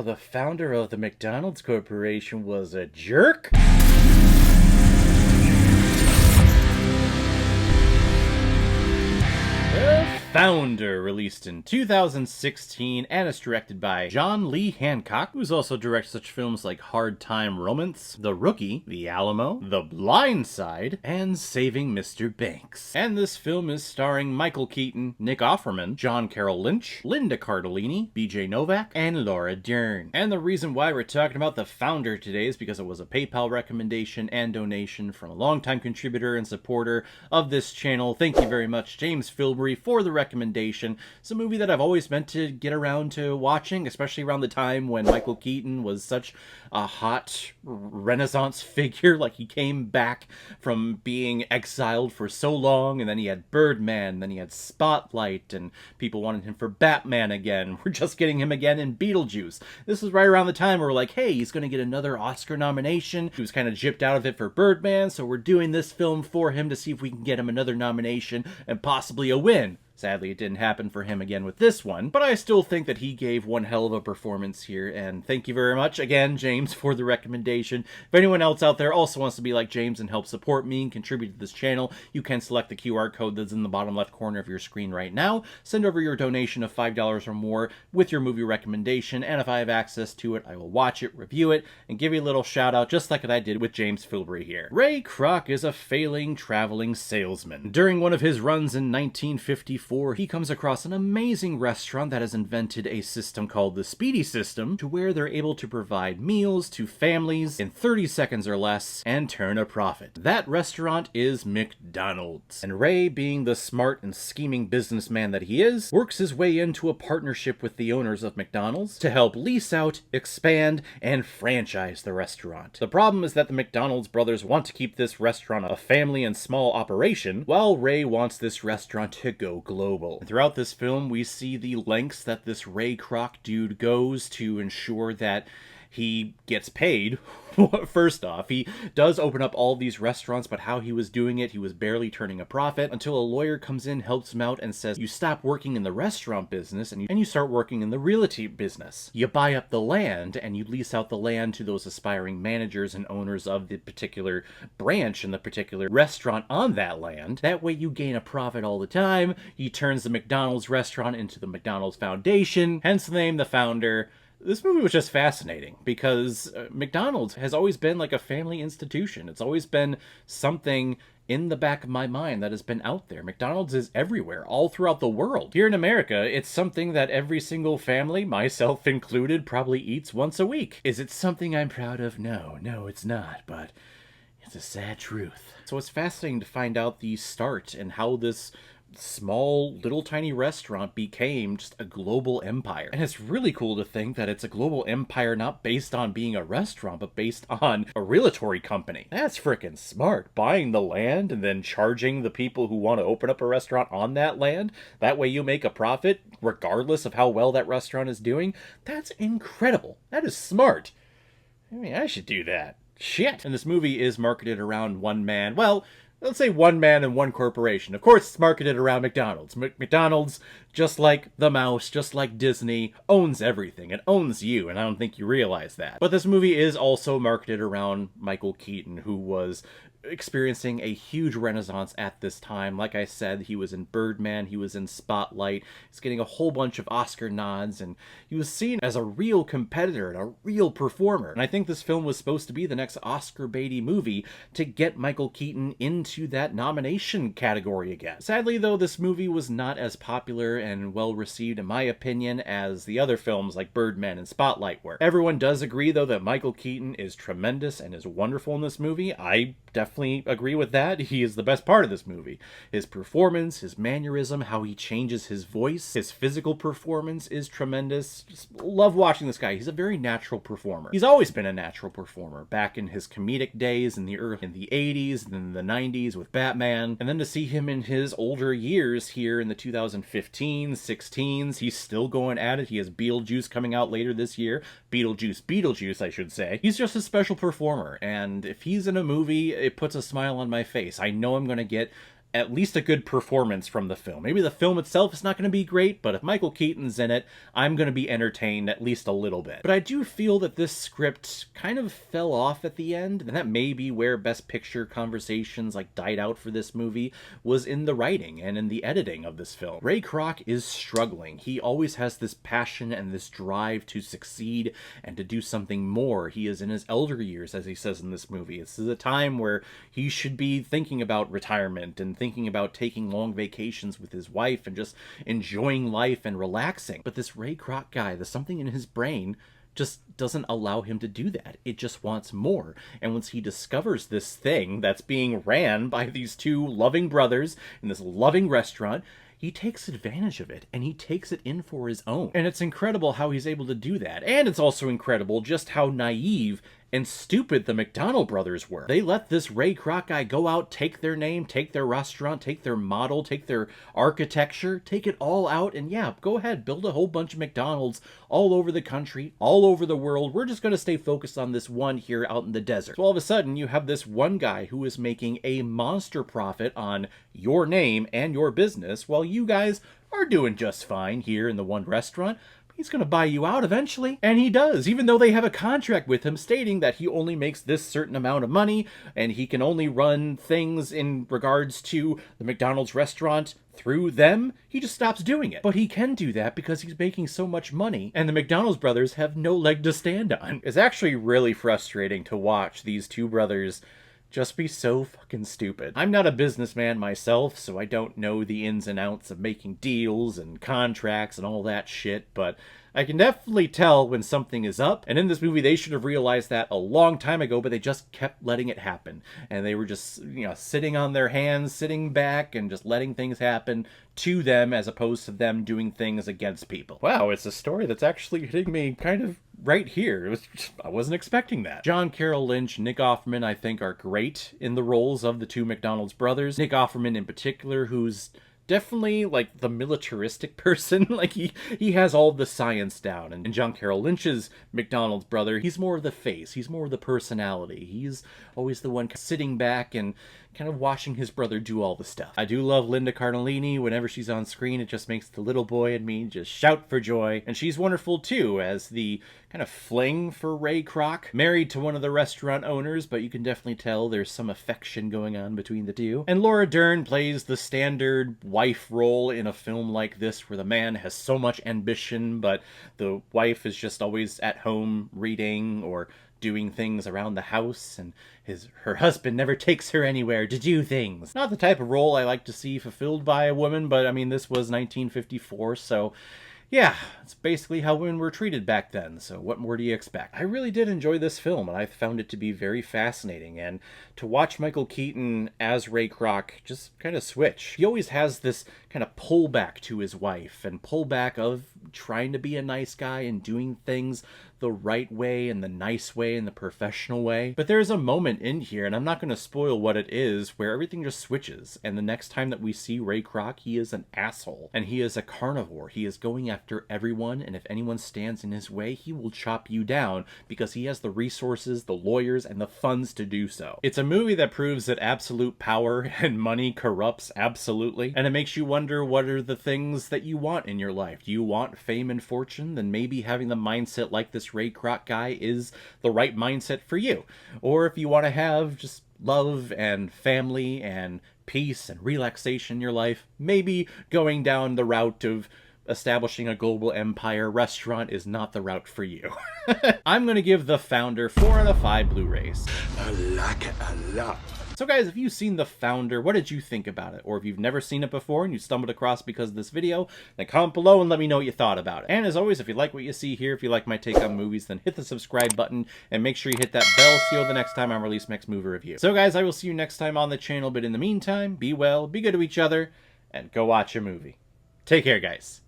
the founder of the McDonald's Corporation was a jerk? Founder, released in 2016, and is directed by John Lee Hancock, who's also directed such films like Hard Time Romance, The Rookie, The Alamo, The Blind Side, and Saving Mr. Banks. And this film is starring Michael Keaton, Nick Offerman, John Carroll Lynch, Linda Cardellini, BJ Novak, and Laura Dern. And the reason why we're talking about the founder today is because it was a PayPal recommendation and donation from a longtime contributor and supporter of this channel. Thank you very much, James Filbury, for the recommendation. It's a movie that I've always meant to get around to watching, especially around the time when Michael Keaton was such a hot Renaissance figure. Like, he came back from being exiled for so long, and then he had Birdman, then he had Spotlight, and people wanted him for Batman again. We're just getting him again in Beetlejuice. This was right around the time where we're like, hey, he's going to get another Oscar nomination. He was kind of gypped out of it for Birdman, so we're doing this film for him to see if we can get him another nomination and possibly a win. Sadly, it didn't happen for him again with this one, but I still think that he gave one hell of a performance here, and thank you very much again, James, for the recommendation. If anyone else out there also wants to be like James and help support me and contribute to this channel, you can select the QR code that's in the bottom left corner of your screen right now. Send over your donation of $5 or more with your movie recommendation, and if I have access to it, I will watch it, review it, and give you a little shout out just like I did with James Filbury here. Ray Kroc is a failing traveling salesman. During one of his runs in 1954, he comes across an amazing restaurant that has invented a system called the Speedy System, to where they're able to provide meals to families in 30 seconds or less and turn a profit. That restaurant is McDonald's. And Ray, being the smart and scheming businessman that he is, works his way into a partnership with the owners of McDonald's to help lease out, expand, and franchise the restaurant. The problem is that the McDonald's brothers want to keep this restaurant a family and small operation, while Ray wants this restaurant to go global. And throughout this film, we see the lengths that this Ray Kroc dude goes to ensure that he gets paid. First off, he does open up all these restaurants, but how he was doing it, he was barely turning a profit until a lawyer comes in, helps him out, and says, you stop working in the restaurant business and you start working in the realty business. You buy up the land and you lease out the land to those aspiring managers and owners of the particular branch and the particular restaurant on that land. That way you gain a profit all the time. He turns the McDonald's restaurant into the McDonald's Foundation, hence the name, the founder. This movie was just fascinating because McDonald's has always been like a family institution. It's always been something in the back of my mind that has been out there. McDonald's is everywhere, all throughout the world. Here in America, it's something that every single family, myself included, probably eats once a week. Is it something I'm proud of? No, it's not, but it's a sad truth. So it's fascinating to find out the start and how this small little tiny restaurant became just a global empire. And it's really cool to think that it's a global empire not based on being a restaurant, but based on a realty company. That's freaking smart. Buying the land and then charging the people who want to open up a restaurant on that land. That way you make a profit regardless of how well that restaurant is doing. That's incredible. That is smart. I mean, I should do that. Shit. And this movie is marketed around one man. Well, let's say one man and one corporation. Of course, it's marketed around McDonald's. McDonald's, just like the mouse, just like Disney, owns everything. It owns you, and I don't think you realize that. But this movie is also marketed around Michael Keaton, who was experiencing a huge renaissance at this time. Like I said, he was in Birdman, he was in Spotlight, he's getting a whole bunch of Oscar nods, and he was seen as a real competitor and a real performer. And I think this film was supposed to be the next Oscar baity movie to get Michael Keaton into that nomination category again. Sadly, though, this movie was not as popular and well received, in my opinion, as the other films like Birdman and Spotlight were. Everyone does agree, though, that Michael Keaton is tremendous and is wonderful in this movie. I definitely agree with that. He is the best part of this movie. His performance, his mannerism, how he changes his voice, his physical performance is tremendous. Just love watching this guy. He's a very natural performer. He's always been a natural performer. Back in his comedic days in the 80s and in the 90s with Batman, and then to see him in his older years here in the 2015s, 16s, he's still going at it. He has Beetlejuice coming out later this year. Beetlejuice, I should say. He's just a special performer, and if he's in a movie, it puts a smile on my face. I know I'm going to get at least a good performance from the film. Maybe the film itself is not going to be great, but if Michael Keaton's in it, I'm going to be entertained at least a little bit. But I do feel that this script kind of fell off at the end, and that may be where Best Picture conversations like died out for this movie, was in the writing and in the editing of this film. Ray Kroc is struggling. He always has this passion and this drive to succeed and to do something more. He is in his elder years, as he says in this movie. This is a time where he should be thinking about retirement and thinking about taking long vacations with his wife and just enjoying life and relaxing. But this Ray Kroc guy, there's something in his brain just doesn't allow him to do that. It just wants more. And once he discovers this thing that's being ran by these two loving brothers in this loving restaurant, he takes advantage of it, and he takes it in for his own. And it's incredible how he's able to do that. And it's also incredible just how naive and stupid the McDonald brothers were. They let this Ray Kroc guy go out, take their name, take their restaurant, take their model, take their architecture, take it all out, and yeah, go ahead, build a whole bunch of McDonald's all over the country, all over the world. We're just gonna stay focused on this one here out in the desert. So all of a sudden, you have this one guy who is making a monster profit on your name and your business, while you guys are doing just fine here in the one restaurant. He's going to buy you out eventually. And he does, even though they have a contract with him stating that he only makes this certain amount of money and he can only run things in regards to the McDonald's restaurant through them. He just stops doing it. But he can do that because he's making so much money, and the McDonald's brothers have no leg to stand on. It's actually really frustrating to watch these two brothers just be so fucking stupid. I'm not a businessman myself, so I don't know the ins and outs of making deals and contracts and all that shit, but I can definitely tell when something is up, and in this movie they should have realized that a long time ago, but they just kept letting it happen. And they were just, sitting on their hands, sitting back, and just letting things happen to them as opposed to them doing things against people. Wow, it's a story that's actually hitting me kind of right here. I wasn't expecting that. John Carroll Lynch, Nick Offerman, I think, are great in the roles of the two McDonald's brothers. Nick Offerman in particular, who's definitely like the militaristic person. Like he has all the science down. And John Carroll Lynch's McDonald's brother, he's more of the face. He's more of the personality. He's always the one sitting back and kind of watching his brother do all the stuff. I do love Linda Cardellini. Whenever she's on screen, it just makes the little boy in me just shout for joy. And she's wonderful too, as the kind of fling for Ray Kroc. Married to one of the restaurant owners, but you can definitely tell there's some affection going on between the two. And Laura Dern plays the standard wife role in a film like this, where the man has so much ambition, but the wife is just always at home reading or doing things around the house, and her husband never takes her anywhere to do things. Not the type of role I like to see fulfilled by a woman, but I mean, this was 1954, so yeah, it's basically how women were treated back then, so what more do you expect? I really did enjoy this film, and I found it to be very fascinating, and to watch Michael Keaton as Ray Kroc just kind of switch. He always has this kind of pullback to his wife, and pullback of trying to be a nice guy and doing things the right way and the nice way and the professional way. But there's a moment in here, and I'm not going to spoil what it is, where everything just switches, and the next time that we see Ray Kroc, he is an asshole, and he is a carnivore. He is going after everyone, and if anyone stands in his way, he will chop you down because he has the resources, the lawyers, and the funds to do so. It's a movie that proves that absolute power and money corrupts absolutely, and it makes you wonder, what are the things that you want in your life? Do you want fame and fortune? Then maybe having the mindset like this Ray Kroc guy is the right mindset for you. Or if you want to have just love and family and peace and relaxation in your life, maybe going down the route of establishing a global empire restaurant is not the route for you. I'm going to give The Founder 4 out of 5 Blu-rays. I like it a lot. So guys, if you've seen The Founder, what did you think about it? Or if you've never seen it before and you stumbled across because of this video, then comment below and let me know what you thought about it. And as always, if you like what you see here, if you like my take on movies, then hit the subscribe button and make sure you hit that bell so the next time I release next movie review. So guys, I will see you next time on the channel, but in the meantime, be well, be good to each other, and go watch a movie. Take care, guys.